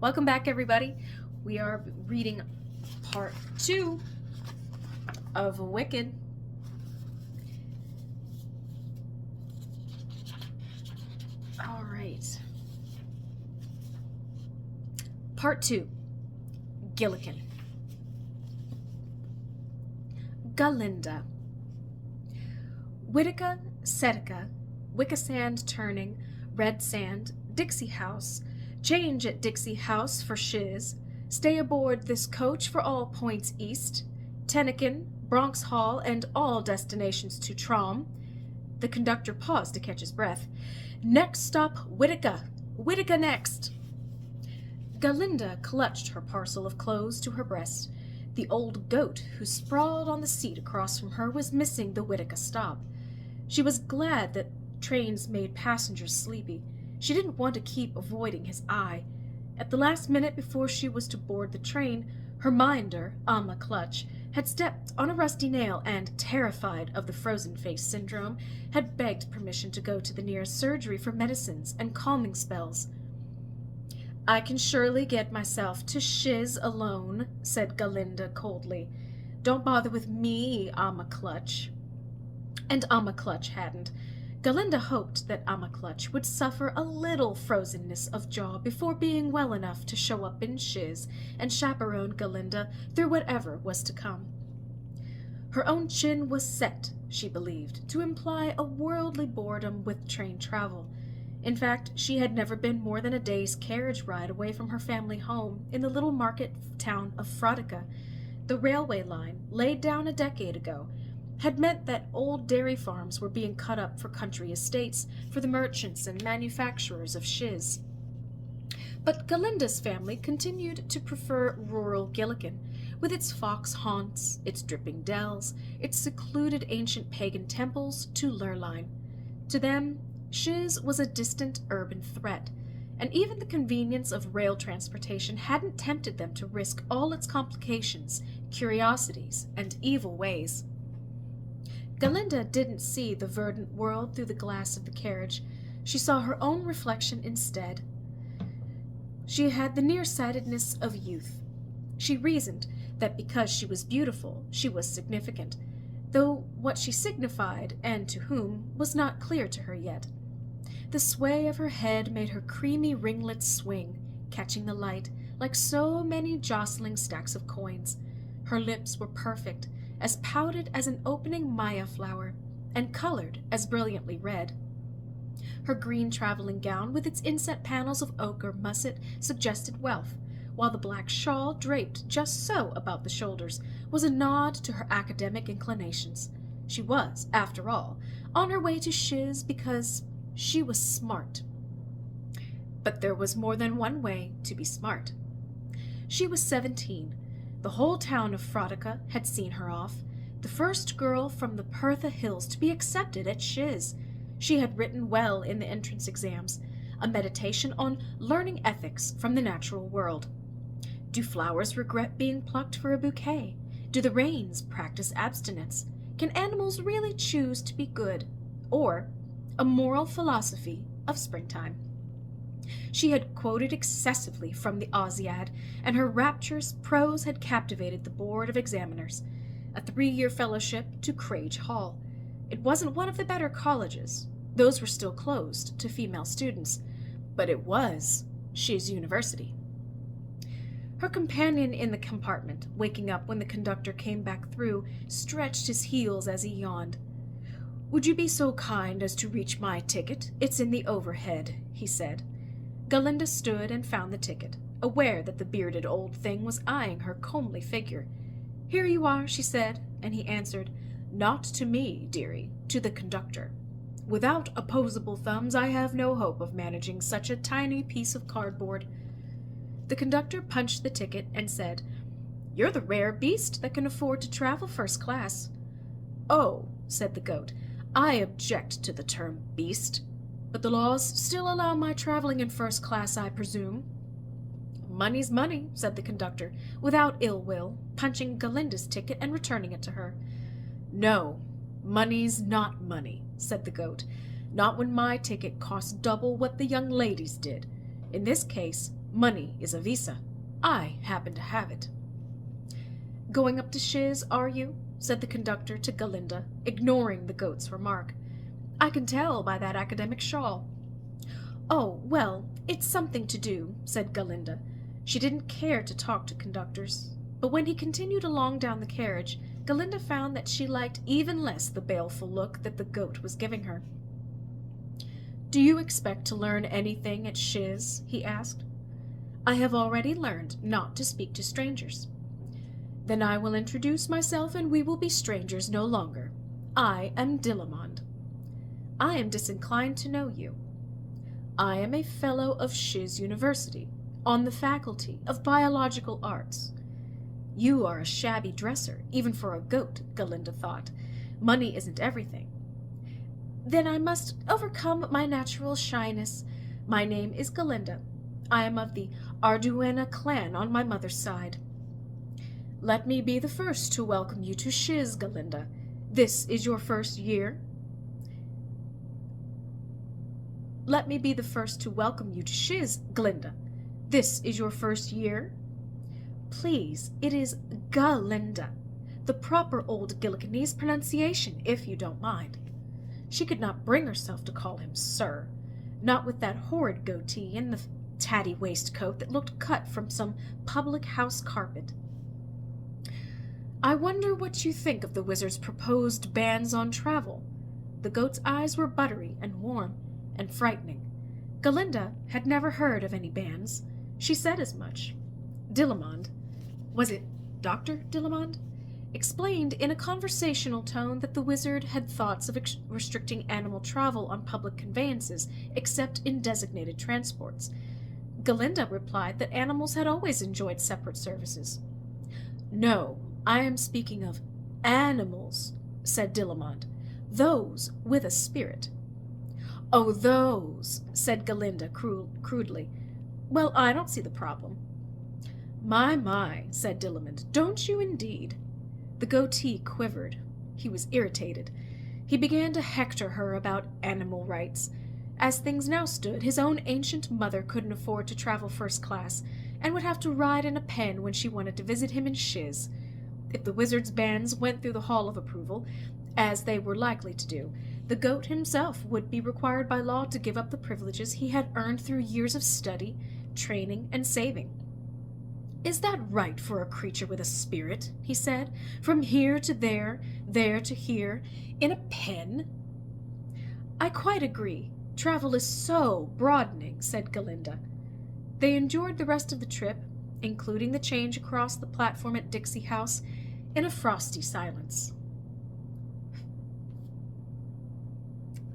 Welcome back, everybody. We are reading part 2 of Wicked. All right. Part 2. Gillikin. Galinda. Whittaker, Setica, Wickasand Turning, Red Sand, Dixie House, change at Dixie House for shiz, stay aboard this coach for all points east, Tennekin, Bronx Hall, and all destinations to Trom. The conductor paused to catch his breath. Next stop, Whittaker. Whittaker next. Galinda clutched her parcel of clothes to her breast. The old goat who sprawled on the seat across from her was missing the Whittaker stop. She was glad that trains made passengers sleepy. She didn't want to keep avoiding his eye. At the last minute before she was to board the train, her minder, Amma Clutch, had stepped on a rusty nail and, terrified of the frozen face syndrome, had begged permission to go to the nearest surgery for medicines and calming spells. "I can surely get myself to shiz alone," said Galinda coldly. "Don't bother with me, Amma Clutch." And Amma Clutch hadn't. Galinda hoped that Amma Clutch would suffer a little frozenness of jaw before being well enough to show up in shiz and chaperone Galinda through whatever was to come. Her own chin was set, she believed, to imply a worldly boredom with train travel. In fact, she had never been more than a day's carriage ride away from her family home in the little market town of Frodica. The railway line, laid down a decade ago, had meant that old dairy farms were being cut up for country estates for the merchants and manufacturers of shiz. But Galinda's family continued to prefer rural Gillikin, with its fox haunts, its dripping dells, its secluded ancient pagan temples, to Lurline. To them, shiz was a distant urban threat, and even the convenience of rail transportation hadn't tempted them to risk all its complications, curiosities, and evil ways. Galinda didn't see the verdant world through the glass of the carriage. She saw her own reflection instead. She had the nearsightedness of youth. She reasoned that because she was beautiful, she was significant, though what she signified, and to whom, was not clear to her yet. The sway of her head made her creamy ringlets swing, catching the light, like so many jostling stacks of coins. Her lips were perfect, as pouted as an opening Maya flower, and colored as brilliantly red. Her green traveling gown, with its inset panels of ochre musset, suggested wealth, while the black shawl, draped just so about the shoulders, was a nod to her academic inclinations. She was, after all, on her way to shiz because she was smart. But there was more than one way to be smart. She was 17. The whole town of Frodica had seen her off, the first girl from the Pertha Hills to be accepted at shiz. She had written well in the entrance exams, a meditation on learning ethics from the natural world. Do flowers regret being plucked for a bouquet? Do the rains practice abstinence? Can animals really choose to be good? Or a moral philosophy of springtime. She had quoted excessively from the Oziad, and her rapturous prose had captivated the board of examiners. A 3-year fellowship to Crage Hall. It wasn't one of the better colleges. Those were still closed to female students. But it was Shiz University. Her companion in the compartment, waking up when the conductor came back through, stretched his heels as he yawned. "Would you be so kind as to reach my ticket? It's in the overhead," he said. Galinda stood and found the ticket, aware that the bearded old thing was eyeing her comely figure. "Here you are," she said, and he answered, "Not to me, dearie, to the conductor. Without opposable thumbs, I have no hope of managing such a tiny piece of cardboard." The conductor punched the ticket and said, "You're the rare beast that can afford to travel first class." "Oh," said the goat, "I object to the term beast. But the laws still allow my traveling in first class, I presume." "Money's money," said the conductor, without ill will, punching Galinda's ticket and returning it to her. "No, money's not money," said the goat. "Not when my ticket costs double what the young ladies did. In this case, Money is a visa. I happen to have it. Going up to Shiz, are you? Said the conductor to Galinda, ignoring the goat's remark. I can tell by that academic shawl. Oh, well, it's something to do, said Galinda. She didn't care to talk to conductors, but when he continued along down the carriage, Galinda found that she liked even less the baleful look that the goat was giving her. Do you expect to learn anything at Shiz? He asked. I have already learned not to speak to strangers. Then I will introduce myself and we will be strangers no longer. I am Dillamond. I am disinclined to know you. I am a fellow of Shiz University, on the faculty of biological arts. You are a shabby dresser, even for a goat, Galinda thought. Money isn't everything. Then I must overcome my natural shyness. My name is Galinda. I am of the Arduena clan on my mother's side. Let me be the first to welcome you to Shiz, Galinda. This is your first year? Let me be the first to welcome you to Shiz, Galinda. This is your first year? Please, it is Galinda, the proper old Gilliganese pronunciation, if you don't mind. She could not bring herself to call him sir, not with that horrid goatee and the tatty waistcoat that looked cut from some public house carpet. I wonder what you think of the wizard's proposed bans on travel. The goat's eyes were buttery and warm and frightening. Galinda had never heard of any bans. She said as much. Dillamond, was it Dr. Dillamond, explained in a conversational tone that the wizard had thoughts of restricting animal travel on public conveyances except in designated transports. Galinda replied that animals had always enjoyed separate services. No, I am speaking of animals, said Dillamond. Those with a spirit. Oh, those, said Galinda crudely. Well, I don't see the problem. My, said Dillamond, don't you indeed? The goatee quivered. He was irritated. He began to hector her about animal rights. As things now stood, his own ancient mother couldn't afford to travel first class, and would have to ride in a pen when she wanted to visit him in Shiz. If the wizard's bans went through the Hall of Approval, as they were likely to do, the goat himself would be required by law to give up the privileges he had earned through years of study, training, and saving. Is that right for a creature with a spirit? He said. From here to there to here, in a pen? I quite agree. Travel is so broadening, said Galinda. They endured the rest of the trip, including the change across the platform at Dixie House, in a frosty silence.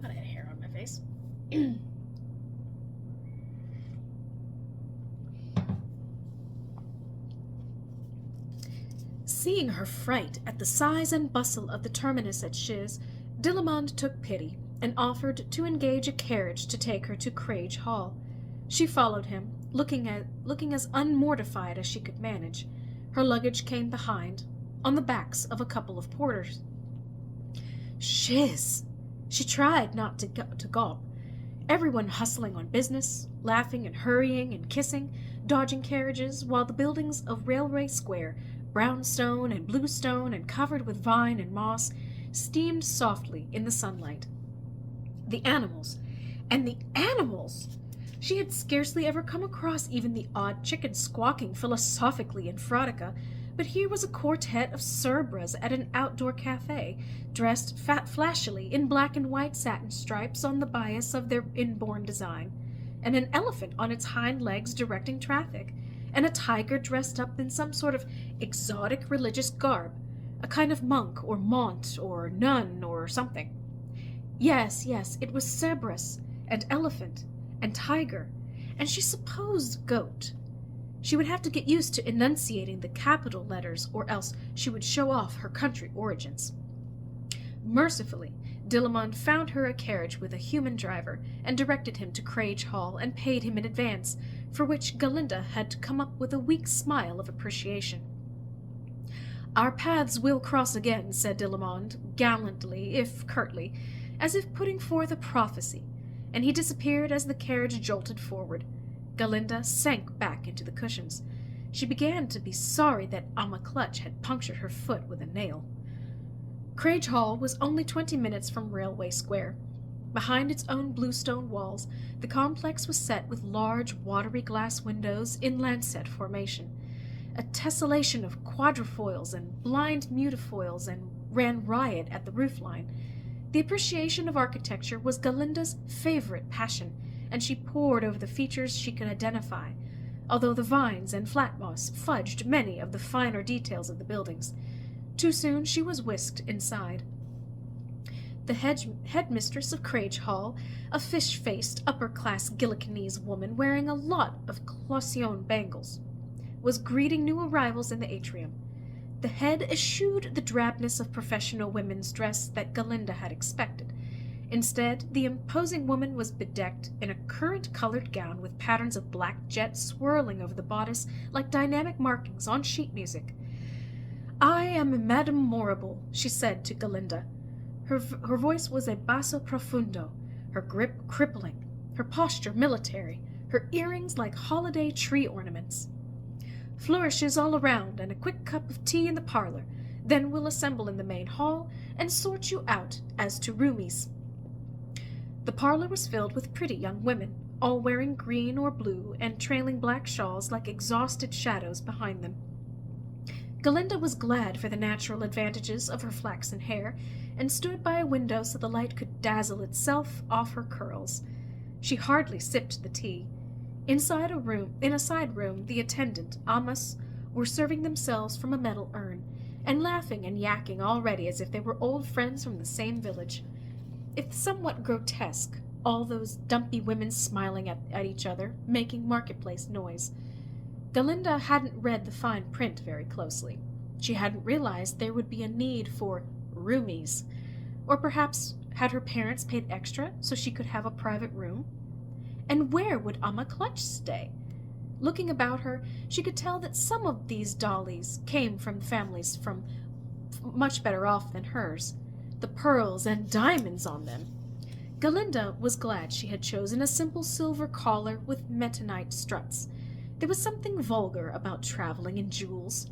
I had hair on my face. Seeing her fright at the size and bustle of the terminus at Shiz, Dillamond took pity and offered to engage a carriage to take her to Crage Hall. She followed him, looking as unmortified as she could manage. Her luggage came behind, on the backs of a couple of porters. Shiz! She tried not to gulp. Everyone hustling on business, laughing and hurrying and kissing, dodging carriages, while the buildings of Railway Square, brownstone and bluestone and covered with vine and moss, steamed softly in the sunlight. The animals! And the animals! She had scarcely ever come across even the odd chicken squawking philosophically in Frodica, but here was a quartet of Cerbras at an outdoor cafe, dressed flashily in black and white satin stripes on the bias of their inborn design, and an elephant on its hind legs directing traffic, and a tiger dressed up in some sort of exotic religious garb, a kind of monk or mont or nun or something. Yes, it was Cerberus, and elephant, and tiger, and she supposed goat. She would have to get used to enunciating the capital letters, or else she would show off her country origins. Mercifully, Dillamond found her a carriage with a human driver, and directed him to Crage Hall, and paid him in advance, for which Galinda had come up with a weak smile of appreciation. Our paths will cross again, said Dillamond, gallantly, if curtly, as if putting forth a prophecy, and he disappeared as the carriage jolted forward. Galinda sank back into the cushions. She began to be sorry that Amma Clutch had punctured her foot with a nail. Crage Hall was only 20 minutes from Railway Square. Behind its own bluestone walls, the complex was set with large, watery glass windows in lancet formation. A tessellation of quadrifoils and blind mutifoils ran riot at the roofline. The appreciation of architecture was Galinda's favorite passion, and she pored over the features she could identify, although the vines and flat moss fudged many of the finer details of the buildings. Too soon she was whisked inside. The headmistress of Crage Hall, a fish-faced, upper-class Gillikinese woman wearing a lot of Cloisonne bangles, was greeting new arrivals in the atrium. The head eschewed the drabness of professional women's dress that Galinda had expected. Instead, the imposing woman was bedecked in a currant-colored gown with patterns of black jet swirling over the bodice like dynamic markings on sheet music. "I am Madame Morrible," she said to Galinda. Her voice was a basso profundo, her grip crippling, her posture military, her earrings like holiday tree ornaments. "Flourishes all around, and a quick cup of tea in the parlor. Then we'll assemble in the main hall and sort you out as to roomies." The parlor was filled with pretty young women, all wearing green or blue and trailing black shawls like exhausted shadows behind them. Galinda was glad for the natural advantages of her flaxen hair, and stood by a window so the light could dazzle itself off her curls. She hardly sipped the tea. In a side room, the attendant, Amos, were serving themselves from a metal urn, and laughing and yakking already as if they were old friends from the same village. If somewhat grotesque, all those dumpy women smiling at each other, making marketplace noise. Galinda hadn't read the fine print very closely. She hadn't realized there would be a need for roomies. Or perhaps had her parents paid extra so she could have a private room? And where would Amma Clutch stay? Looking about her, she could tell that some of these dollies came from families from much better off than hers. The pearls and diamonds on them! Galinda was glad she had chosen a simple silver collar with metonite struts. There was something vulgar about traveling in jewels.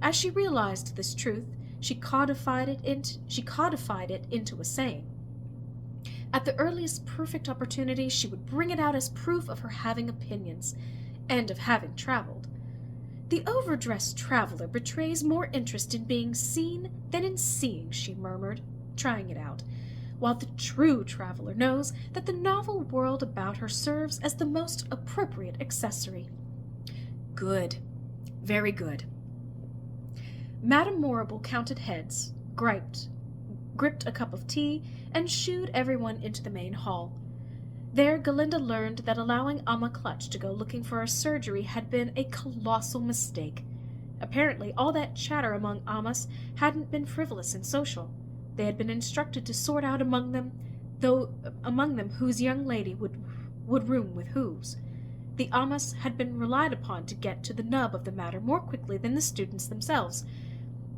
As she realized this truth, she codified it into a saying. At the earliest perfect opportunity, she would bring it out as proof of her having opinions, and of having traveled. "The overdressed traveler betrays more interest in being seen than in seeing," she murmured, trying it out, while the true traveler knows that the novel world about her serves as the most appropriate accessory. Good. Very good. Madame Morrible counted heads, gripped a cup of tea, and shooed everyone into the main hall. There Galinda learned that allowing Amma Clutch to go looking for a surgery had been a colossal mistake. Apparently all that chatter among Ammas hadn't been frivolous and social. They had been instructed to sort out among them whose young lady would room with whose. The Ammas had been relied upon to get to the nub of the matter more quickly than the students themselves.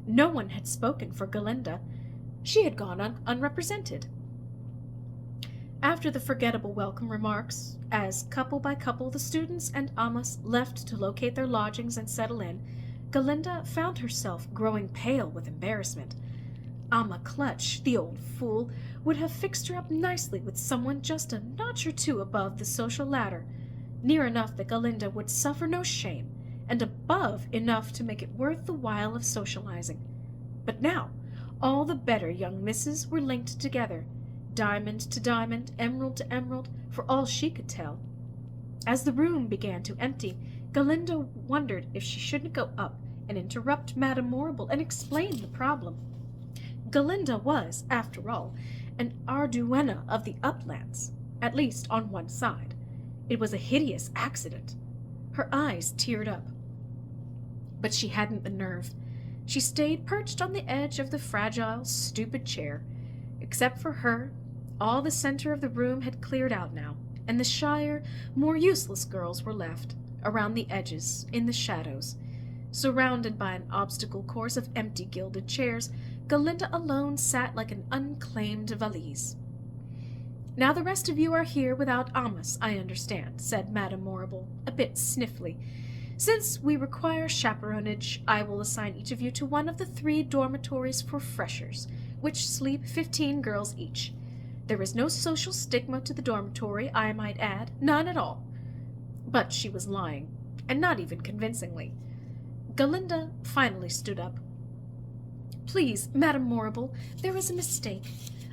No one had spoken for Galinda. She had gone unrepresented. After the forgettable welcome remarks, as couple by couple the students and Ammas left to locate their lodgings and settle in, Galinda found herself growing pale with embarrassment. Amma Clutch, the old fool, would have fixed her up nicely with someone just a notch or two above the social ladder, near enough that Galinda would suffer no shame, and above enough to make it worth the while of socializing. But now, all the better young misses were linked together, diamond to diamond, emerald to emerald, for all she could tell. As the room began to empty, Galinda wondered if she shouldn't go up and interrupt Madame Morrible and explain the problem. Galinda was, after all, an Arduenna of the uplands, at least on one side. It was a hideous accident. Her eyes teared up. But she hadn't the nerve. She stayed perched on the edge of the fragile, stupid chair. Except for her, all the center of the room had cleared out now, and the shyer, more useless girls were left, around the edges, in the shadows. Surrounded by an obstacle course of empty gilded chairs, Galinda alone sat like an unclaimed valise. Now the rest of you are here without Amos, I understand, said Madame Morrible, a bit sniffly. Since we require chaperonage, I will assign each of you to one of the 3 dormitories for freshers, which sleep 15 girls each. There is no social stigma to the dormitory, I might add, none at all. But she was lying, and not even convincingly. Galinda finally stood up. Please, Madame Morrible, there is a mistake.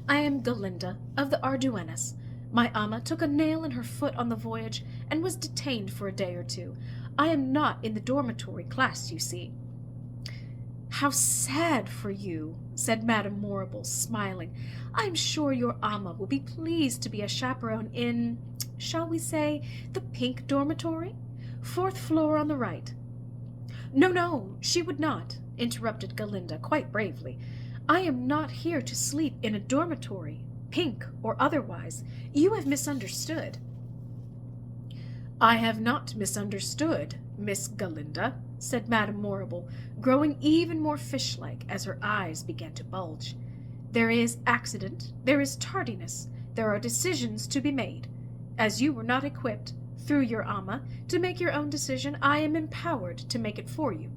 I am Galinda, of the Arduenas. My ama took a nail in her foot on the voyage, and was detained for a day or 2. I am not in the dormitory class, you see. How sad for you, said Madame Morrible, smiling. I am sure your ama will be pleased to be a chaperone in, shall we say, the pink dormitory? 4th floor on the right. No, she would not, interrupted Galinda quite bravely. I am not here to sleep in a dormitory, pink or otherwise. You have misunderstood. I have not misunderstood, Miss Galinda, said Madame Morrible, growing even more fish-like as her eyes began to bulge. There is accident, there is tardiness, there are decisions to be made. As you were not equipped, through your ama, to make your own decision, I am empowered to make it for you.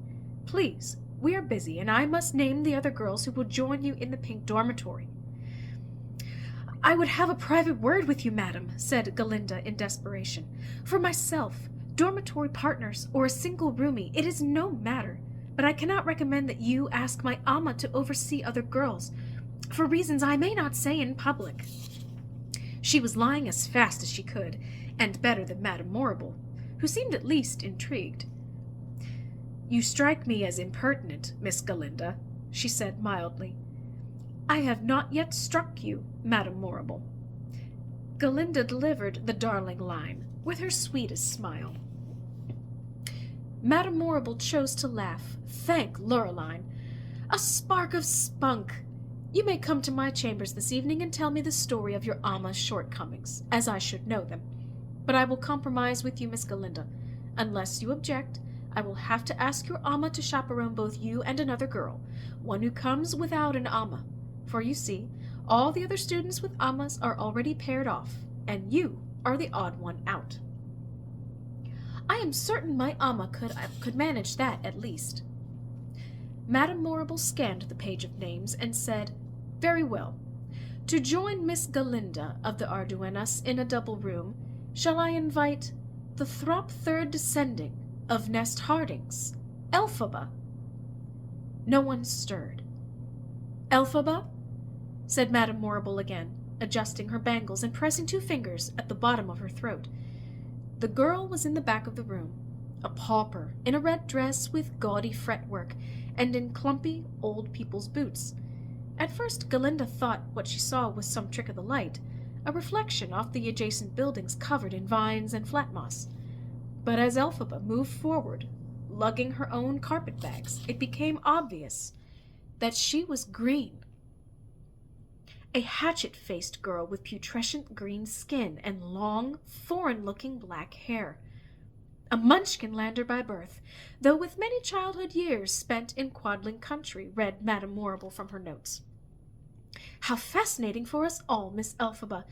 Please, we are busy, and I must name the other girls who will join you in the pink dormitory. I would have a private word with you, madam, said Galinda in desperation. For myself, dormitory partners, or a single roomie, it is no matter, but I cannot recommend that you ask my ama to oversee other girls, for reasons I may not say in public. She was lying as fast as she could, and better than Madame Morrible, who seemed at least intrigued. You strike me as impertinent, Miss Galinda, she said mildly. I have not yet struck you, Madame Morrible. Galinda delivered the darling line with her sweetest smile. Madame Morrible chose to laugh. Thank Lorelei. A spark of spunk. You may come to my chambers this evening and tell me the story of your ama's shortcomings, as I should know them. But I will compromise with you, Miss Galinda. Unless you object, I will have to ask your ama to chaperone both you and another girl, one who comes without an ama. For you see, all the other students with amas are already paired off, and you are the odd one out. I am certain my ama could manage that at least. Madame Morrible scanned the page of names and said, Very well. To join Miss Galinda of the Arduenas in a double room, shall I invite the Throp Third Descending of Nest Hardings, Elphaba? No one stirred. Elphaba? Said Madame Morrible again, adjusting her bangles and pressing 2 fingers at the bottom of her throat. The girl was in the back of the room, a pauper in a red dress with gaudy fretwork and in clumpy old people's boots. At first Galinda thought what she saw was some trick of the light, a reflection off the adjacent buildings covered in vines and flat moss. But as Elphaba moved forward, lugging her own carpet bags, it became obvious that she was green. A hatchet-faced girl with putrescent green skin and long, foreign-looking black hair. A Munchkinlander by birth, though with many childhood years spent in Quadling country, read Madame Morrible from her notes. How fascinating for us all, Miss Elphaba.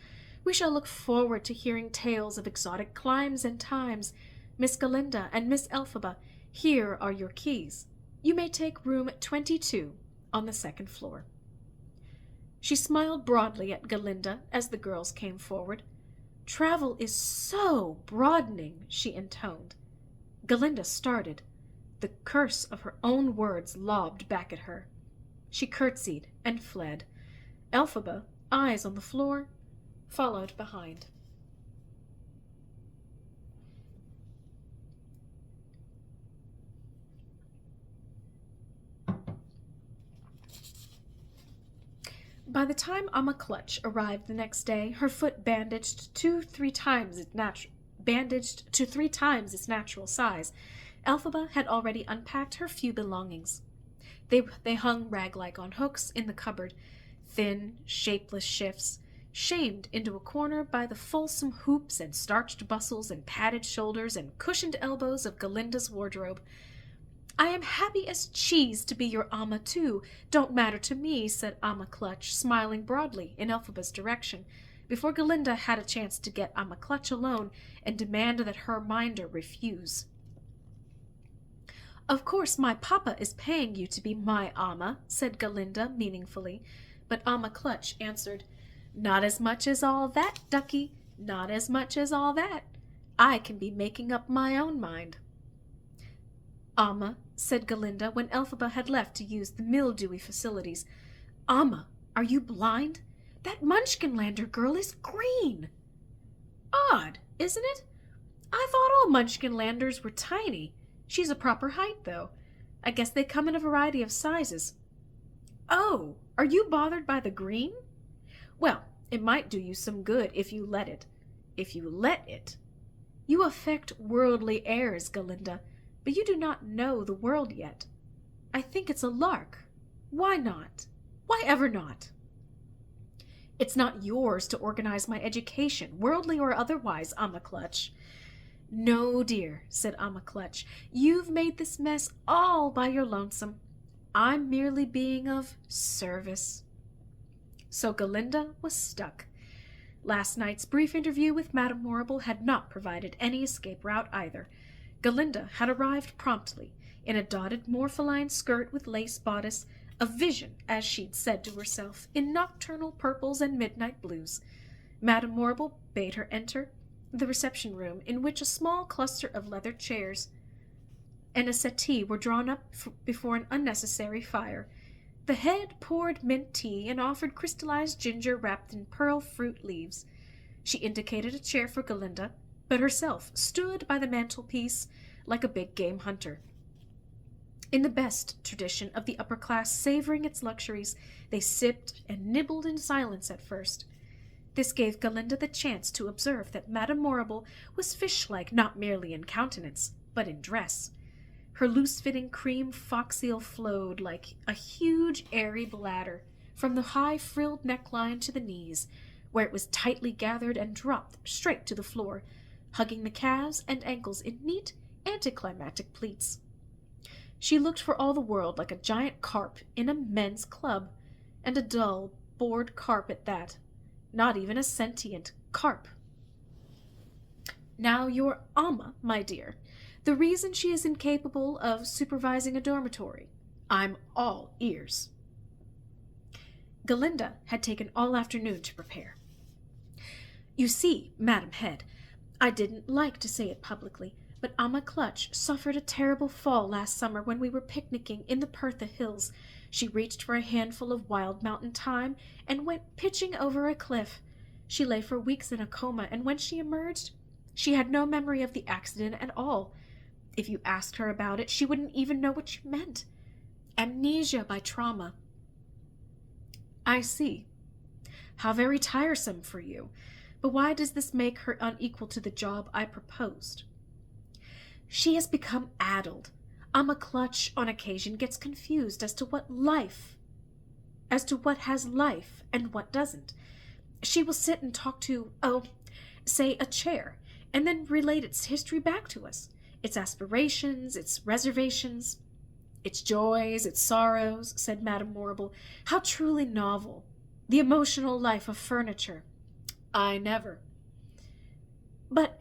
We shall look forward to hearing tales of exotic climes and times. Miss Galinda and Miss Elphaba, here are your keys. You may take room 22 on the 2nd floor. She smiled broadly at Galinda as the girls came forward. Travel is so broadening, she intoned. Galinda started. The curse of her own words lobbed back at her. She curtsied and fled. Elphaba, eyes on the floor, followed behind. By the time Amma Clutch arrived the next day, her foot bandaged to 3 times its natural size, Elphaba had already unpacked her few belongings. They hung rag-like on hooks in the cupboard, thin, shapeless shifts, shamed into a corner by the fulsome hoops and starched bustles and padded shoulders and cushioned elbows of Galinda's wardrobe. I am happy as cheese to be your ama, too. Don't matter to me, said Amma Clutch, smiling broadly in Elphaba's direction. before Galinda had a chance to get Amma Clutch alone and demand that her minder refuse. "Of course my papa is paying you to be my Amma," said Galinda meaningfully, but Amma Clutch answered, "Not as much as all that, ducky, not as much as all that. I can be making up my own mind." "Amma," said Galinda when Elphaba had left to use the mildewy facilities, "Amma, are you blind? That Munchkinlander girl is green." "Odd, isn't it? I thought all Munchkinlanders were tiny. She's a proper height, though. I guess they come in a variety of sizes." "Oh, are you bothered by the green? Well, it might do you some good if you let it. If you let it. You affect worldly airs, Galinda, but you do not know the world yet. I think it's a lark. Why not? Why ever not?" "It's not yours to organize my education, worldly or otherwise, Amma Clutch." "No, dear," said Amma Clutch, "you've made this mess all by your lonesome. I'm merely being of service." So Galinda was stuck. Last night's brief interview with Madame Morrible had not provided any escape route either. Galinda had arrived promptly, in a dotted morpholine skirt with lace bodice, a vision, as she'd said to herself, in nocturnal purples and midnight blues. Madame Morrible bade her enter the reception room, in which a small cluster of leather chairs and a settee were drawn up before an unnecessary fire. The head poured mint tea and offered crystallized ginger wrapped in pearl fruit leaves. She indicated a chair for Galinda, but herself stood by the mantelpiece like a big game hunter. In the best tradition of the upper class savoring its luxuries, they sipped and nibbled in silence at first. This gave Galinda the chance to observe that Madame Morrible was fish-like not merely in countenance, but in dress. Her loose-fitting cream foxeel flowed like a huge airy bladder from the high frilled neckline to the knees, where it was tightly gathered and dropped straight to the floor, hugging the calves and ankles in neat, anticlimactic pleats. She looked for all the world like a giant carp in a men's club, and a dull, bored carp at that. Not even a sentient carp. "Now your Amma, my dear. The reason she is incapable of supervising a dormitory. I'm all ears." Galinda had taken all afternoon to prepare. "You see, Madam Head, I didn't like to say it publicly, but Amma Clutch suffered a terrible fall last summer when we were picnicking in the Pertha Hills. She reached for a handful of wild mountain thyme and went pitching over a cliff. She lay for weeks in a coma, and when she emerged, she had no memory of the accident at all. If you asked her about it, she wouldn't even know what you meant. Amnesia by trauma." "I see. How very tiresome for you. But why does this make her unequal to the job I proposed?" "She has become addled. Amma Clutch, on occasion, gets confused as to what has life and what doesn't. She will sit and talk to, say a chair, and then relate its history back to us, its aspirations, its reservations, its joys, its sorrows," said Madame Morrible. "How truly novel. The emotional life of furniture. I never." "But,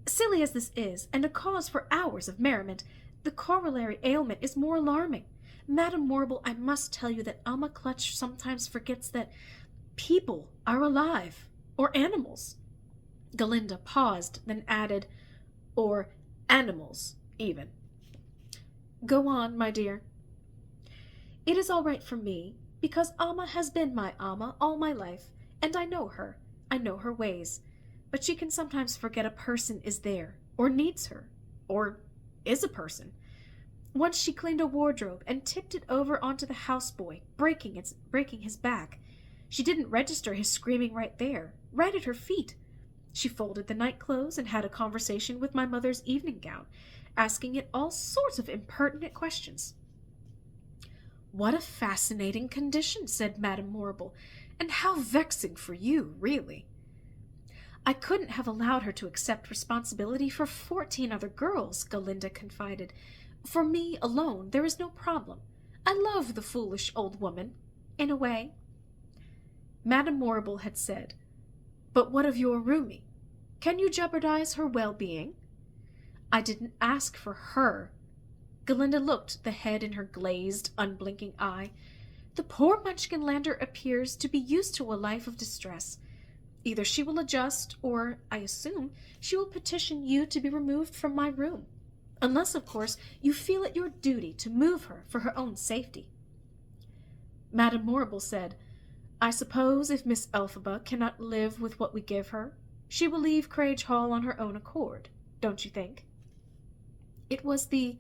silly as this is, and a cause for hours of merriment, the corollary ailment is more alarming. Madame Morrible, I must tell you that Amma Clutch sometimes forgets that people are alive, or animals." Galinda paused, then added, "or animals, even." "Go on, my dear." "It is all right for me, because Amma has been my Amma all my life, and I know her ways. But she can sometimes forget a person is there, or needs her, or is a person. Once she cleaned a wardrobe and tipped it over onto the houseboy, breaking his back. She didn't register his screaming right there, right at her feet. She folded the night clothes and had a conversation with my mother's evening gown, asking it all sorts of impertinent questions." "What a fascinating condition," said Madame Morrible, "and how vexing for you, really." "I couldn't have allowed her to accept responsibility for 14 other girls," Galinda confided. "For me alone there is no problem. I love the foolish old woman, in a way." Madame Morrible had said, But what of your roomie? Can you jeopardize her well-being? I didn't ask for her. Galinda looked the head in her glazed, unblinking eye. The poor Munchkinlander appears to be used to a life of distress. Either she will adjust, or, I assume, she will petition you to be removed from my room. Unless, of course, you feel it your duty to move her for her own safety. Madame Morrible said, I suppose if Miss Elphaba cannot live with what we give her, she will leave Craige Hall on her own accord, don't you think? It was the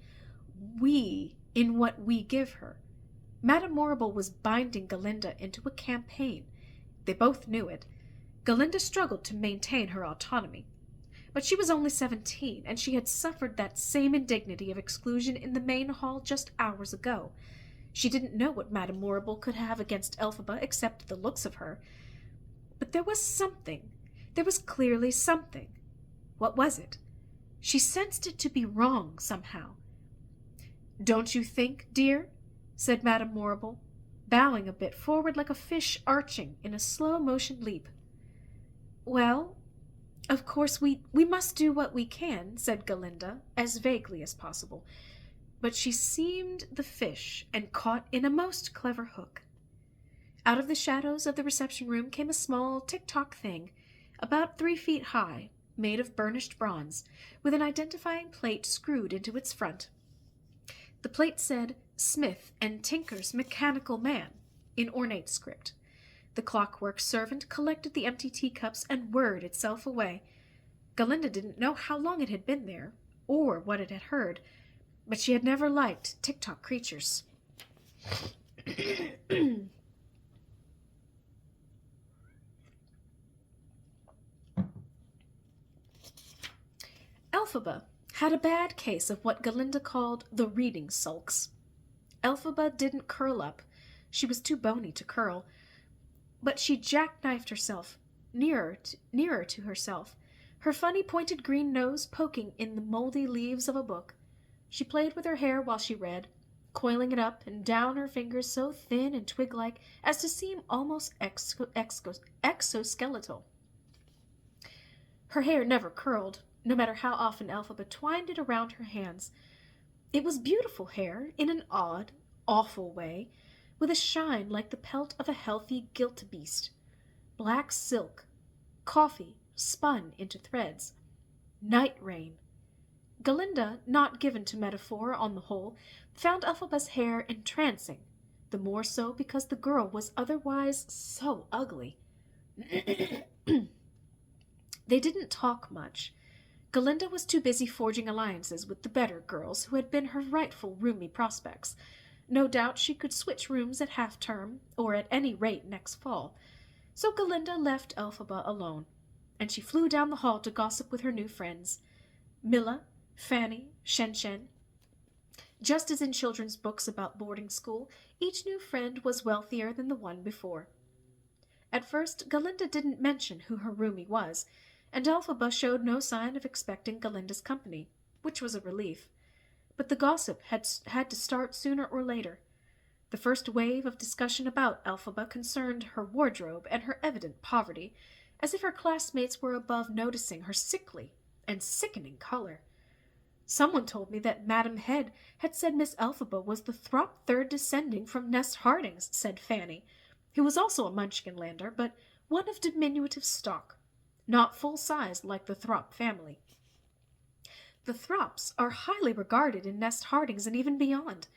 we in what we give her. Madame Morrible was binding Galinda into a campaign. They both knew it. Galinda struggled to maintain her autonomy. But she was only 17, and she had suffered that same indignity of exclusion in the main hall just hours ago. She didn't know what Madame Morrible could have against Elphaba except the looks of her. But there was something. There was clearly something. What was it? She sensed it to be wrong, somehow. Don't you think, dear? Said Madame Morrible, bowing a bit forward like a fish arching in a slow-motion leap. Well, of course we must do what we can, said Galinda, as vaguely as possible. But she seemed the fish and caught in a most clever hook. Out of the shadows of the reception-room came a small tick-tock thing, about 3 feet high, made of burnished bronze, with an identifying plate screwed into its front. The plate said, Smith and Tinker's Mechanical Man, in ornate script. The clockwork servant collected the empty teacups and whirred itself away. Galinda didn't know how long it had been there, or what it had heard, but she had never liked tick-tock creatures. Elphaba had a bad case of what Galinda called the reading sulks. Elphaba didn't curl up. She was too bony to curl. But she jackknifed herself, nearer to herself, her funny pointed green nose poking in the moldy leaves of a book. She played with her hair while she read, coiling it up and down her fingers so thin and twig-like as to seem almost exoskeletal. Her hair never curled, no matter how often Elphaba twined it around her hands. It was beautiful hair, in an odd, awful way, with a shine like the pelt of a healthy gilt-beast. Black silk, coffee spun into threads. Night rain. Galinda, not given to metaphor on the whole, found Elphaba's hair entrancing, the more so because the girl was otherwise so ugly. They didn't talk much. Galinda was too busy forging alliances with the better girls who had been her rightful roomy prospects. No doubt she could switch rooms at half-term, or at any rate next fall. So Galinda left Elphaba alone, and she flew down the hall to gossip with her new friends. Milla, Fanny, Shen-Shen. Just as in children's books about boarding school, each new friend was wealthier than the one before. At first, Galinda didn't mention who her roomie was, and Elphaba showed no sign of expecting Galinda's company, which was a relief. But the gossip had to start sooner or later. The first wave of discussion about Elphaba concerned her wardrobe and her evident poverty, as if her classmates were above noticing her sickly and sickening color. Someone told me that Madam Head had said Miss Elphaba was the Throp third descending from Nest Hardings, said Fanny, who was also a Munchkinlander, but one of diminutive stock, not full-sized like the Throp family. The Throps are highly regarded in Nest Hardings and even beyond.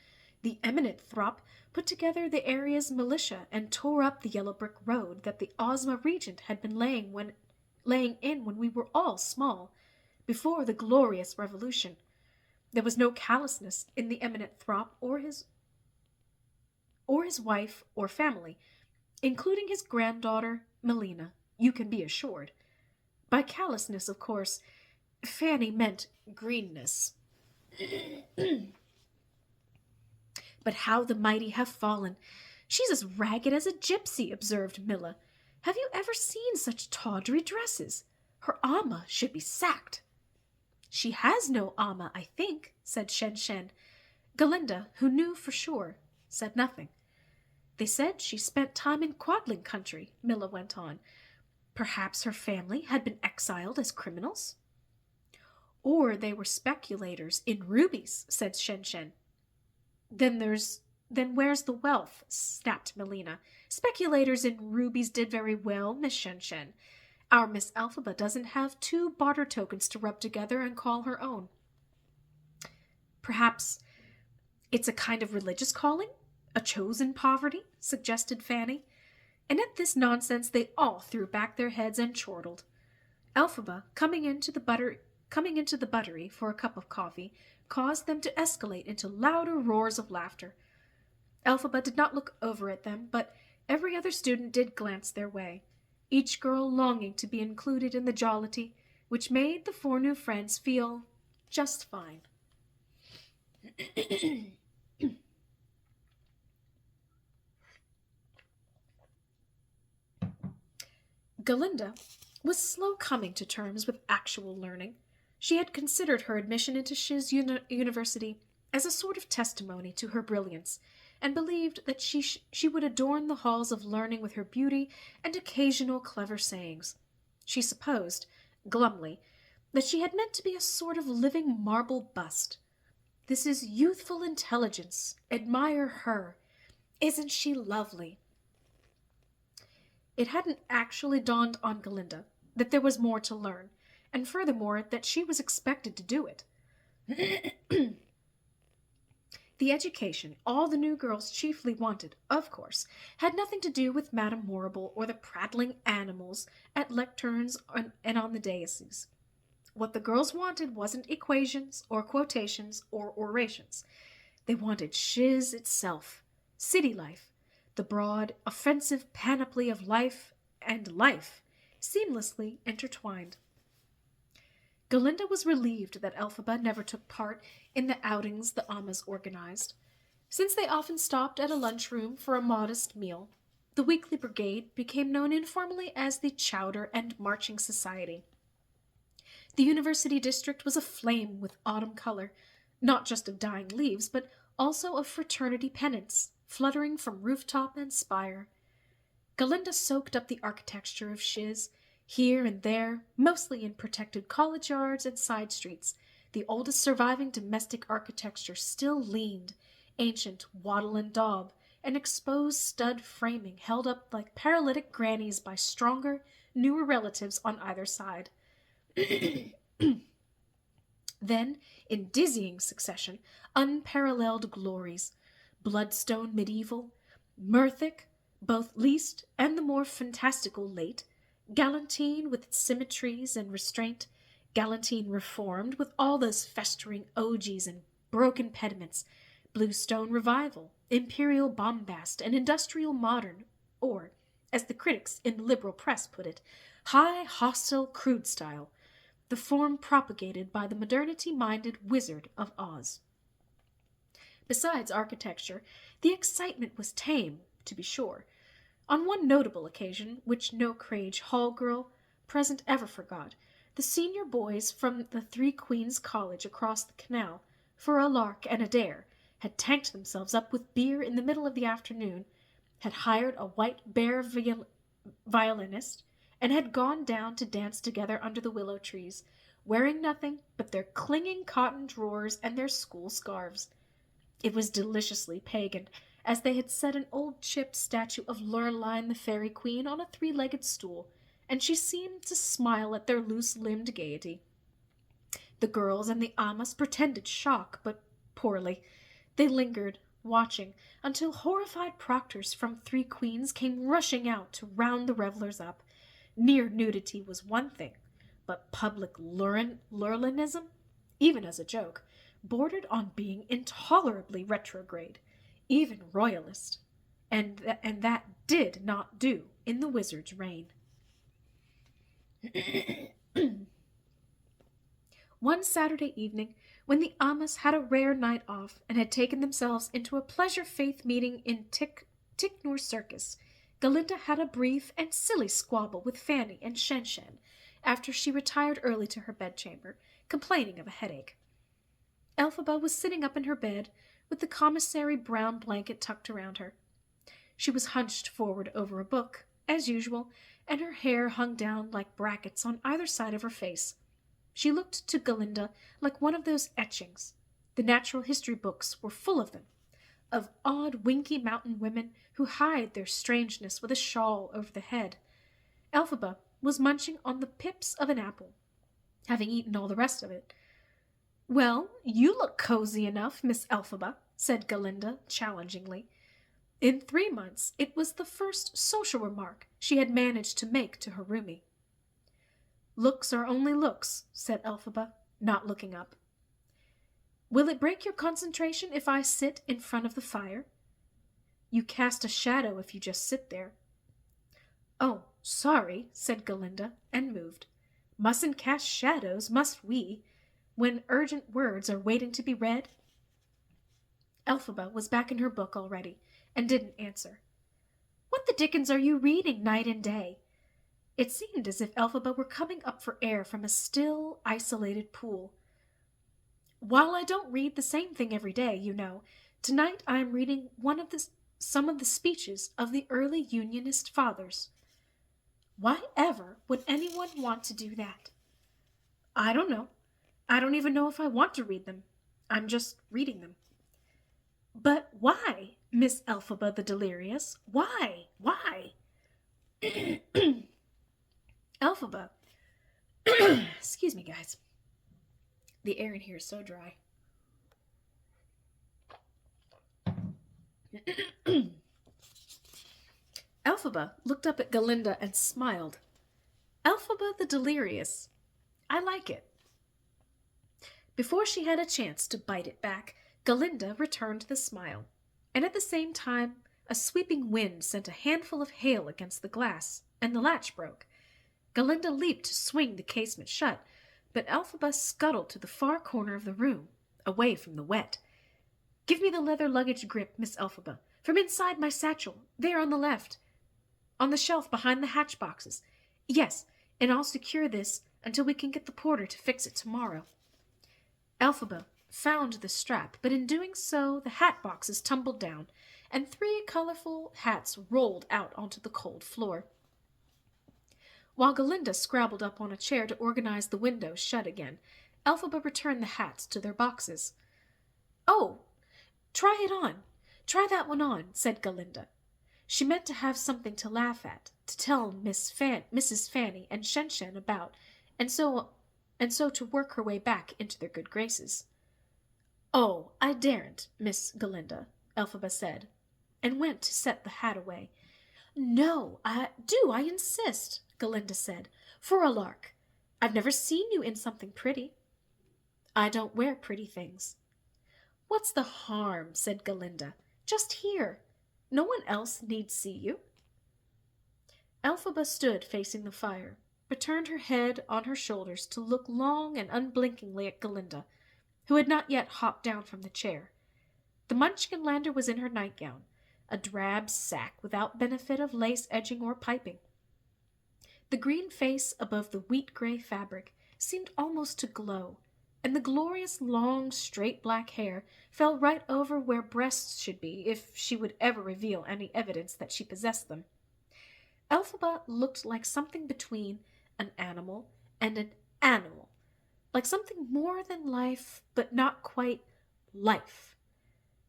The eminent Throp put together the area's militia and tore up the yellow brick road that the Ozma Regent had been laying in when we were all small, before the glorious Revolution. There was no callousness in the eminent Throp or his wife or family, including his granddaughter, Melina, you can be assured. By callousness, of course, Fanny meant greenness. But how the mighty have fallen! She's as ragged as a gypsy, observed Milla. Have you ever seen such tawdry dresses? Her Amma should be sacked. She has no Amma, I think, said Shen-Shen. Galinda, who knew for sure, said nothing. They said she spent time in Quadling country, Milla went on. Perhaps her family had been exiled as criminals? Or they were speculators in rubies, said Shen Shen. Then where's the wealth? Snapped Melina. Speculators in rubies did very well, Miss Shen Shen. Our Miss Elphaba doesn't have 2 barter tokens to rub together and call her own. Perhaps it's a kind of religious calling? A chosen poverty? Suggested Fanny. And at this nonsense they all threw back their heads and chortled. Elphaba, coming into the buttery for a cup of coffee, caused them to escalate into louder roars of laughter. Elphaba did not look over at them, but every other student did glance their way, each girl longing to be included in the jollity, which made the 4 new friends feel just fine. Galinda was slow coming to terms with actual learning. She had considered her admission into Shiz University as a sort of testimony to her brilliance, and believed that she would adorn the halls of learning with her beauty and occasional clever sayings. She supposed, glumly, that she had meant to be a sort of living marble bust. This is youthful intelligence. Admire her. Isn't she lovely? It hadn't actually dawned on Galinda that there was more to learn, and furthermore that she was expected to do it. The education all the new girls chiefly wanted, of course, had nothing to do with Madame Morrible or the prattling animals at lecterns and on the daises. What the girls wanted wasn't equations or quotations or orations. They wanted Shiz itself, city life, the broad, offensive panoply of life and life, seamlessly intertwined. Galinda was relieved that Elphaba never took part in the outings the Amahs organized. Since they often stopped at a lunchroom for a modest meal, the weekly brigade became known informally as the Chowder and Marching Society. The university district was aflame with autumn color, not just of dying leaves, but also of fraternity pennants, fluttering from rooftop and spire. Galinda soaked up the architecture of Shiz. Here and there, mostly in protected college yards and side streets, the oldest surviving domestic architecture still leaned, ancient wattle and daub, and exposed stud framing held up like paralytic grannies by stronger, newer relatives on either side. Then, in dizzying succession, unparalleled glories, bloodstone medieval, Merthic, both least and the more fantastical late, Galantine with its symmetries and restraint, Galantine reformed with all those festering ogies and broken pediments, Bluestone revival, imperial bombast, and industrial modern, or, as the critics in the liberal press put it, high, hostile, crude style, the form propagated by the modernity-minded Wizard of Oz. Besides architecture, the excitement was tame, to be sure. On one notable occasion, which no Crage Hall girl present ever forgot, the senior boys from the Three Queens College across the canal, for a lark and a dare, had tanked themselves up with beer in the middle of the afternoon, had hired a white bear violinist, and had gone down to dance together under the willow trees, wearing nothing but their clinging cotton drawers and their school scarves. It was deliciously pagan, as they had set an old chipped statue of Lurline the Fairy Queen on a 3-legged stool, and she seemed to smile at their loose-limbed gaiety. The girls and the Amahs pretended shock, but poorly. They lingered, watching, until horrified proctors from 3 Queens came rushing out to round the revelers up. Mere nudity was one thing, but public Lurlinism, even as a joke, bordered on being intolerably retrograde, even royalist, and that did not do in the wizard's reign. One Saturday evening, when the Amahs had a rare night off and had taken themselves into a pleasure faith meeting in Ticknor Circus, Galinda had a brief and silly squabble with Fanny and Shen Shen after she retired early to her bedchamber, complaining of a headache. Elphaba was sitting up in her bed, with the commissary brown blanket tucked around her. She was hunched forward over a book, as usual, and her hair hung down like brackets on either side of her face. She looked to Galinda like one of those etchings. The natural history books were full of them, of odd winky mountain women who hide their strangeness with a shawl over the head. Elphaba was munching on the pips of an apple, having eaten all the rest of it. "Well, you look cozy enough, Miss Elphaba," said Galinda challengingly. In 3 months it was the first social remark she had managed to make to her roomie. "Looks are only looks," said Elphaba, not looking up. "Will it break your concentration if I sit in front of the fire?" "You cast a shadow if you just sit there." "Oh, sorry," said Galinda, and moved. "Mustn't cast shadows, must we, when urgent words are waiting to be read?" Elphaba was back in her book already, and didn't answer. "What the dickens are you reading night and day?" It seemed as if Elphaba were coming up for air from a still, isolated pool. "While I don't read the same thing every day, you know, tonight I am reading some of the speeches of the early Unionist fathers." "Why ever would anyone want to do that?" "I don't know. I don't even know if I want to read them. I'm just reading them." "But why, Miss Elphaba the Delirious? Why? Why?" Elphaba. Excuse me, guys. The air in here is so dry. Elphaba looked up at Galinda and smiled. "Elphaba the Delirious. I like it." Before she had a chance to bite it back, Galinda returned the smile, and at the same time a sweeping wind sent a handful of hail against the glass, and the latch broke. Galinda leaped to swing the casement shut, but Elphaba scuttled to the far corner of the room, away from the wet. "Give me the leather luggage grip, Miss Elphaba, from inside my satchel, there on the left, on the shelf behind the hatch boxes. Yes, and I'll secure this until we can get the porter to fix it tomorrow." Elphaba found the strap, but in doing so the hat boxes tumbled down, and 3 colorful hats rolled out onto the cold floor. While Galinda scrabbled up on a chair to organize the windows shut again, Elphaba returned the hats to their boxes. "Oh, try it on. Try that one on," said Galinda. She meant to have something to laugh at, to tell Mrs. Fanny and Shen about, and so to work her way back into their good graces. "Oh, I daren't, Miss Galinda," Elphaba said, and went to set the hat away. "No, I insist," Galinda said, "for a lark. I've never seen you in something pretty." "I don't wear pretty things." "What's the harm?" said Galinda. "Just here. No one else need see you." Elphaba stood facing the fire, but turned her head on her shoulders to look long and unblinkingly at Galinda, who had not yet hopped down from the chair. The Munchkinlander was in her nightgown, a drab sack without benefit of lace edging or piping. The green face above the wheat-gray fabric seemed almost to glow, and the glorious long straight black hair fell right over where breasts should be if she would ever reveal any evidence that she possessed them. Elphaba looked like something between an animal and an animal, like something more than life, but not quite life.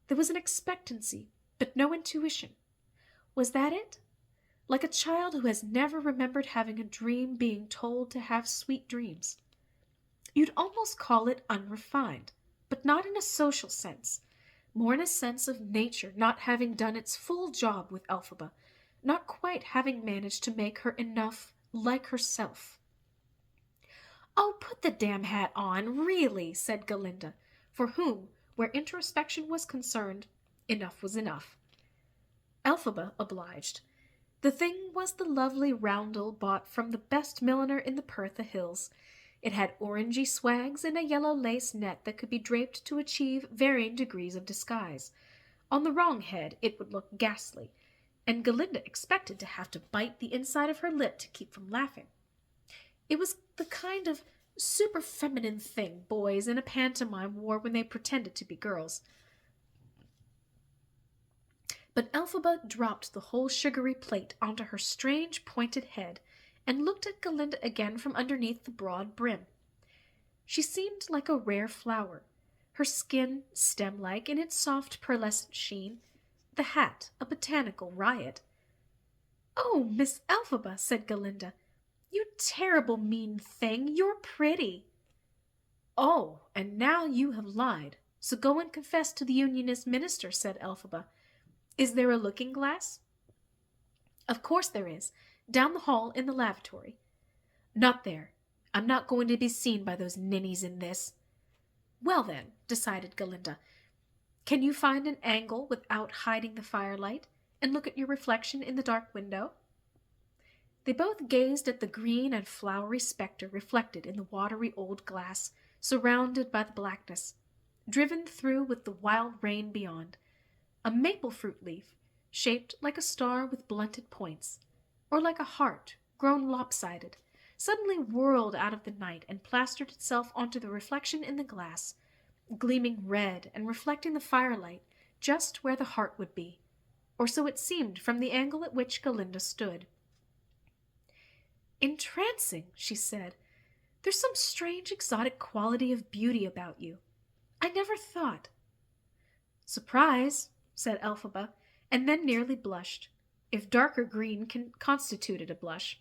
There was an expectancy, but no intuition. Was that it? Like a child who has never remembered having a dream being told to have sweet dreams. You'd almost call it unrefined, but not in a social sense, more in a sense of nature not having done its full job with Elphaba, not quite having managed to make her enough like herself. "Oh, put the damn hat on, really," said Galinda, for whom, where introspection was concerned, enough was enough. Elphaba obliged. The thing was the lovely roundel bought from the best milliner in the Pertha Hills. It had orangey swags and a yellow lace net that could be draped to achieve varying degrees of disguise. On the wrong head it would look ghastly, and Galinda expected to have to bite the inside of her lip to keep from laughing. It was the kind of super feminine thing boys in a pantomime wore when they pretended to be girls. But Elphaba dropped the whole sugary plate onto her strange pointed head and looked at Galinda again from underneath the broad brim. She seemed like a rare flower, her skin stem-like in its soft pearlescent sheen, the hat a botanical riot. "Oh, Miss Elphaba," said Galinda, "you terrible mean thing, you're pretty." "Oh, and now you have lied, so go and confess to the Unionist minister," said Elphaba. "Is there a looking-glass?" "Of course there is, down the hall in the lavatory." "Not there. I'm not going to be seen by those ninnies in this." "Well then," decided Galinda, "can you find an angle without hiding the firelight, and look at your reflection in the dark window?" They both gazed at the green and flowery spectre reflected in the watery old glass, surrounded by the blackness, driven through with the wild rain beyond, a maple fruit leaf, shaped like a star with blunted points, or like a heart grown lopsided, suddenly whirled out of the night and plastered itself onto the reflection in the glass, gleaming red and reflecting the firelight just where the heart would be, or so it seemed from the angle at which Galinda stood. "Entrancing," she said. "There's some strange exotic quality of beauty about you. I never thought—" "Surprise," said Elphaba, and then nearly blushed, if darker green constituted a blush.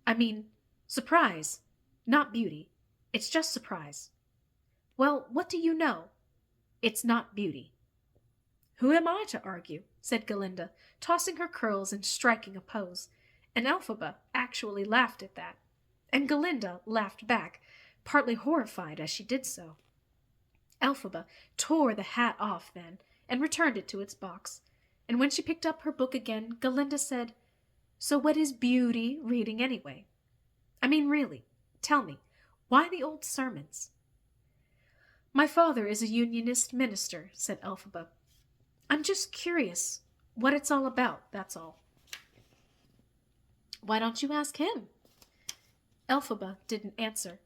"I mean, surprise, not beauty. It's just surprise." "Well, what do you know? It's not beauty." "Who am I to argue?" said Galinda, tossing her curls and striking a pose, and Elphaba actually laughed at that, and Galinda laughed back, partly horrified as she did so. Elphaba tore the hat off then, and returned it to its box, and when she picked up her book again, Galinda said, "So what is beauty reading anyway? I mean, really, tell me, why the old sermons?" "My father is a Unionist minister," said Elphaba. "I'm just curious what it's all about, that's all." "Why don't you ask him?" Elphaba didn't answer.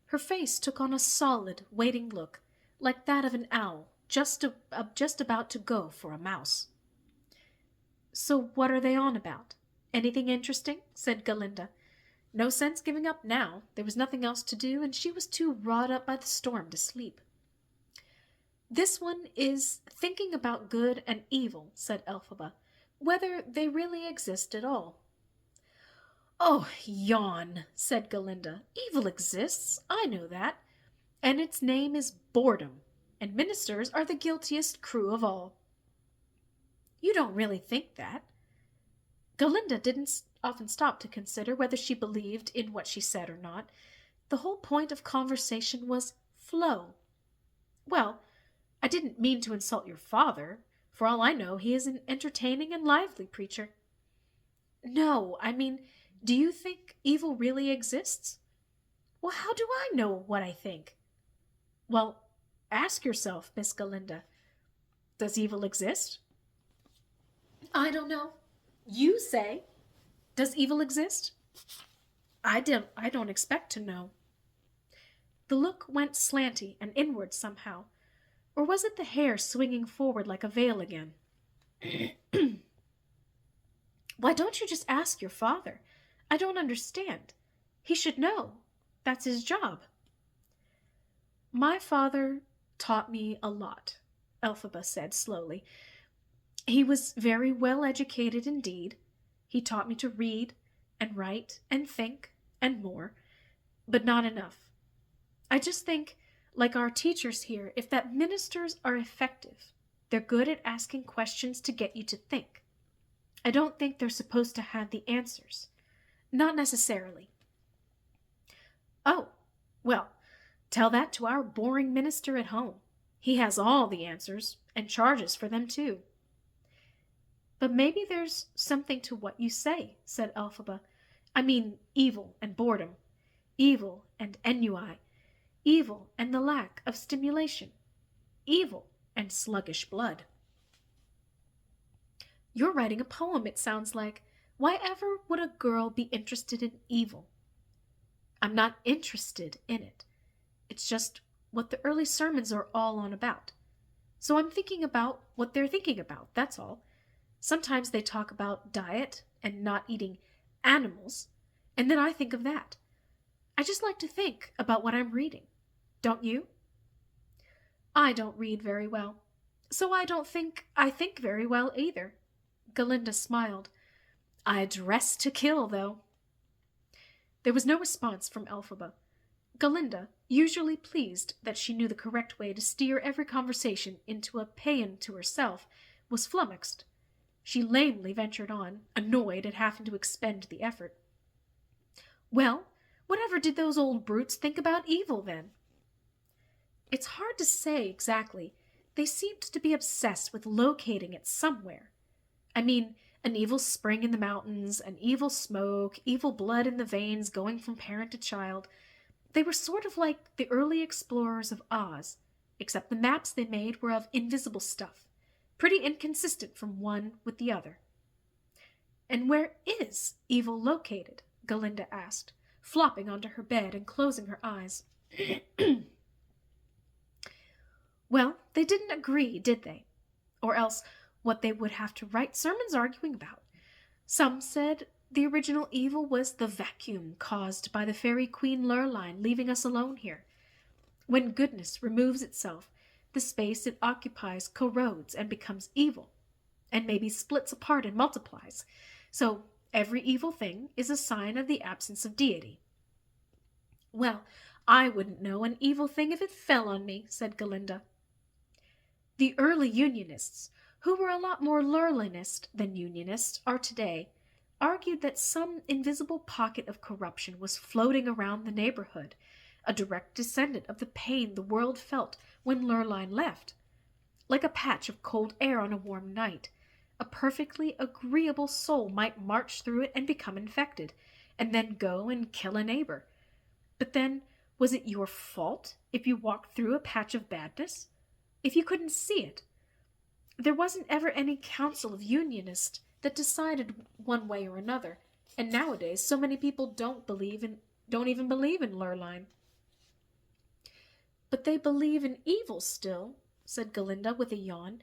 Her face took on a solid, waiting look, like that of an owl just about to go for a mouse. "So what are they on about? Anything interesting?" said Galinda. No sense giving up now. There was nothing else to do, and she was too wrought up by the storm to sleep. "This one is thinking about good and evil," said Elphaba, "whether they really exist at all." "Oh, yawn," said Galinda. "Evil exists, I know that, and its name is boredom, and ministers are the guiltiest crew of all." "You don't really think that?" Galinda didn't often stop to consider whether she believed in what she said or not. The whole point of conversation was flow. "Well, I didn't mean to insult your father. For all I know, he is an entertaining and lively preacher." "No, I mean, do you think evil really exists?" "Well, how do I know what I think?" "Well, ask yourself, Miss Galinda, does evil exist?" "I don't know. You say. Does evil exist?" I don't expect to know." The look went slanty and inward somehow, or was it the hair swinging forward like a veil again? "Why don't you just ask your father? I don't understand. He should know. That's his job." "My father taught me a lot," Elphaba said slowly. "He was very well educated indeed. He taught me to read and write and think and more, but not enough. I just think, like our teachers here, if that ministers are effective, they're good at asking questions to get you to think. I don't think they're supposed to have the answers. Not necessarily." "Oh, well, tell that to our boring minister at home. He has all the answers, and charges for them too." "But maybe there's something to what you say," said Elphaba. "I mean evil and boredom, evil and ennui, evil and the lack of stimulation, evil and sluggish blood." "You're writing a poem, it sounds like. Why ever would a girl be interested in evil?" "I'm not interested in it. It's just what the early sermons are all on about. So I'm thinking about what they're thinking about, that's all. Sometimes they talk about diet and not eating animals, and then I think of that. I just like to think about what I'm reading. Don't you? I don't read very well, so I don't think I think very well either. Galinda smiled. I dress to kill, though. There was no response from Elphaba. Galinda, usually pleased that she knew the correct way to steer every conversation into a paean to herself, was flummoxed. She lamely ventured on, annoyed at having to expend the effort. Well, whatever did those old brutes think about evil, then? It's hard to say exactly. They seemed to be obsessed with locating it somewhere. I mean, an evil spring in the mountains, an evil smoke, evil blood in the veins going from parent to child. They were sort of like the early explorers of Oz, except the maps they made were of invisible stuff, pretty inconsistent from one with the other. And where is evil located? Galinda asked, flopping onto her bed and closing her eyes. Well, they didn't agree, did they? Or else what they would have to write sermons arguing about. Some said the original evil was the vacuum caused by the fairy Queen Lurline leaving us alone here. When goodness removes itself, the space it occupies corrodes and becomes evil, and maybe splits apart and multiplies. So every evil thing is a sign of the absence of deity. Well, I wouldn't know an evil thing if it fell on me, said Galinda. The early Unionists, who were a lot more Lurlinist than Unionists are today, argued that some invisible pocket of corruption was floating around the neighborhood, a direct descendant of the pain the world felt when Lurline left. Like a patch of cold air on a warm night, a perfectly agreeable soul might march through it and become infected, and then go and kill a neighbor. But then, was it your fault if you walked through a patch of badness? If you couldn't see it? There wasn't ever any council of Unionists that decided one way or another, and nowadays so many people don't even believe in Lurline. But they believe in evil still, said Galinda with a yawn.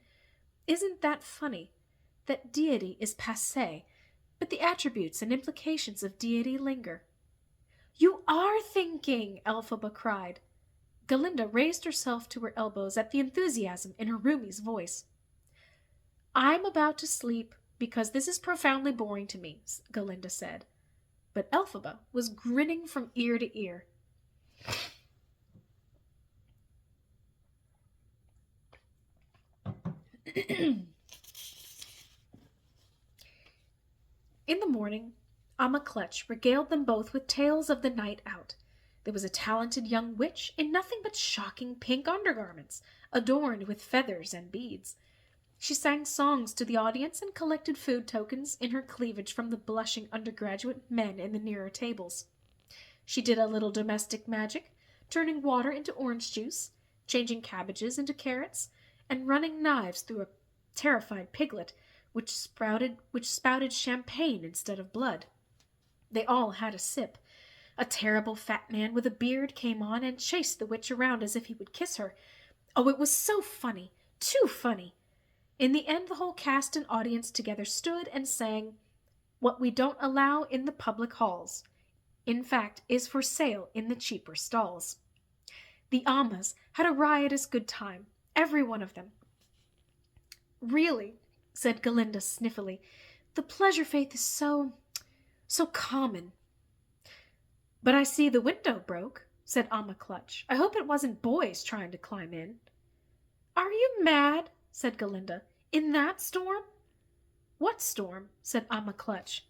Isn't that funny? That deity is passé, but the attributes and implications of deity linger. You are thinking, Elphaba cried. Galinda raised herself to her elbows at the enthusiasm in her roomie's voice. I'm about to sleep because this is profoundly boring to me, Galinda said. But Elphaba was grinning from ear to ear. In the morning, Amma Clutch regaled them both with tales of the night out. There was a talented young witch in nothing but shocking pink undergarments, adorned with feathers and beads. She sang songs to the audience and collected food tokens in her cleavage from the blushing undergraduate men in the nearer tables. She did a little domestic magic, turning water into orange juice, changing cabbages into carrots, and running knives through a terrified piglet which spouted champagne instead of blood. They all had a sip. A terrible fat man with a beard came on and chased the witch around as if he would kiss her. Oh, it was so funny, too funny. In the end, the whole cast and audience together stood and sang, "What we don't allow in the public halls, in fact, is for sale in the cheaper stalls." The Ammas had a riotous good time, every one of them. Really, said Galinda sniffily, the pleasure faith is so common. But I see the window broke, said Amma Clutch. I hope it wasn't boys trying to climb in. Are you mad? Said Galinda. In that storm? What storm? Said Amma Clutch.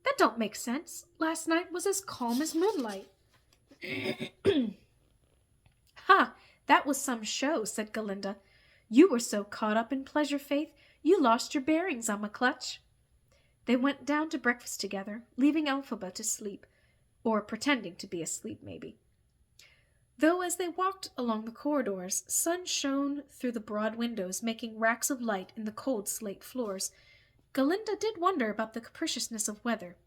That don't make sense. Last night was as calm as moonlight. Ha! That was some show, said Galinda. You were so caught up in pleasure faith, you lost your bearings, Amma Clutch. They went down to breakfast together, leaving Elphaba to sleep, or pretending to be asleep, maybe. Though as they walked along the corridors, sun shone through the broad windows, making racks of light in the cold slate floors, Galinda did wonder about the capriciousness of weather.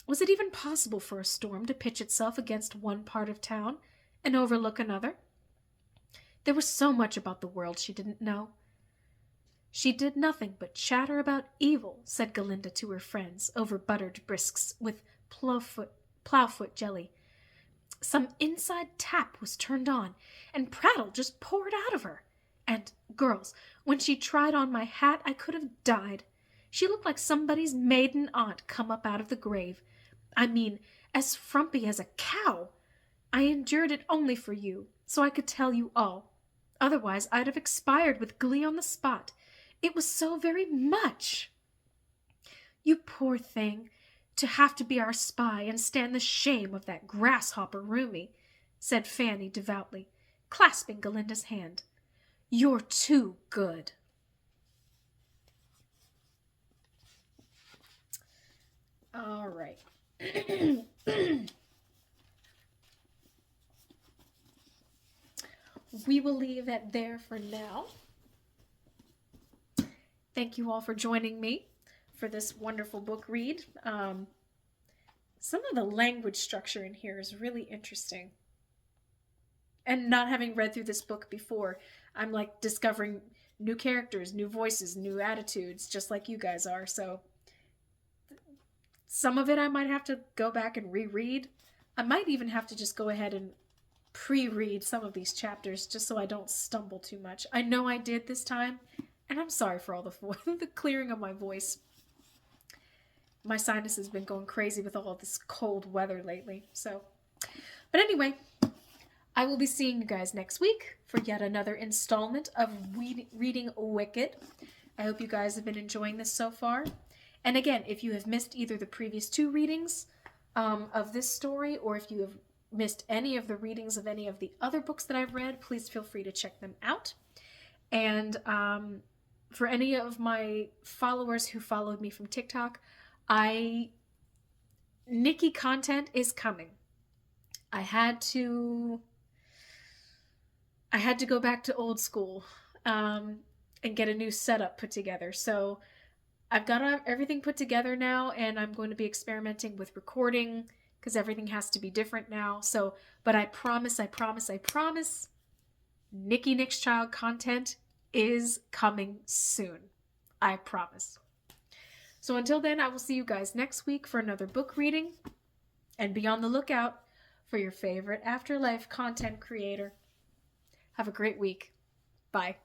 Was it even possible for a storm to pitch itself against one part of town and overlook another? There was so much about the world she didn't know. She did nothing but chatter about evil, said Galinda to her friends over buttered brisks with plowfoot jelly. Some inside tap was turned on, and prattle just poured out of her. And, girls, when she tried on my hat, I could have died. She looked like somebody's maiden aunt come up out of the grave. I mean, as frumpy as a cow. I endured it only for you, so I could tell you all. Otherwise, I'd have expired with glee on the spot. It was so very much. You poor thing, to have to be our spy and stand the shame of that grasshopper Roomy, said Fanny devoutly, clasping Galinda's hand. You're too good. All right. We will leave it there for now. Thank you all for joining me for this wonderful book read. Some of the language structure in here is really interesting. And not having read through this book before, I'm like discovering new characters, new voices, new attitudes, just like you guys are. So some of it I might have to go back and reread. I might even have to just go ahead and pre-read some of these chapters just so I don't stumble too much. I know I did this time, and I'm sorry for all the clearing of my voice. My sinus has been going crazy with all of this cold weather lately. But anyway, I will be seeing you guys next week for yet another installment of Reading Wicked. I hope you guys have been enjoying this so far. And again, if you have missed either the previous 2 readings of this story, or if you have missed any of the readings of any of the other books that I've read, please feel free to check them out. And for any of my followers who followed me from TikTok, Nikki content is coming. I had to go back to old school and get a new setup put together. So I've got everything put together now, and I'm going to be experimenting with recording because everything has to be different now. So, but I promise, Nikki Nick's Child content is coming soon. I promise. So until then, I will see you guys next week for another book reading, and be on the lookout for your favorite Afterlife content creator. Have a great week. Bye.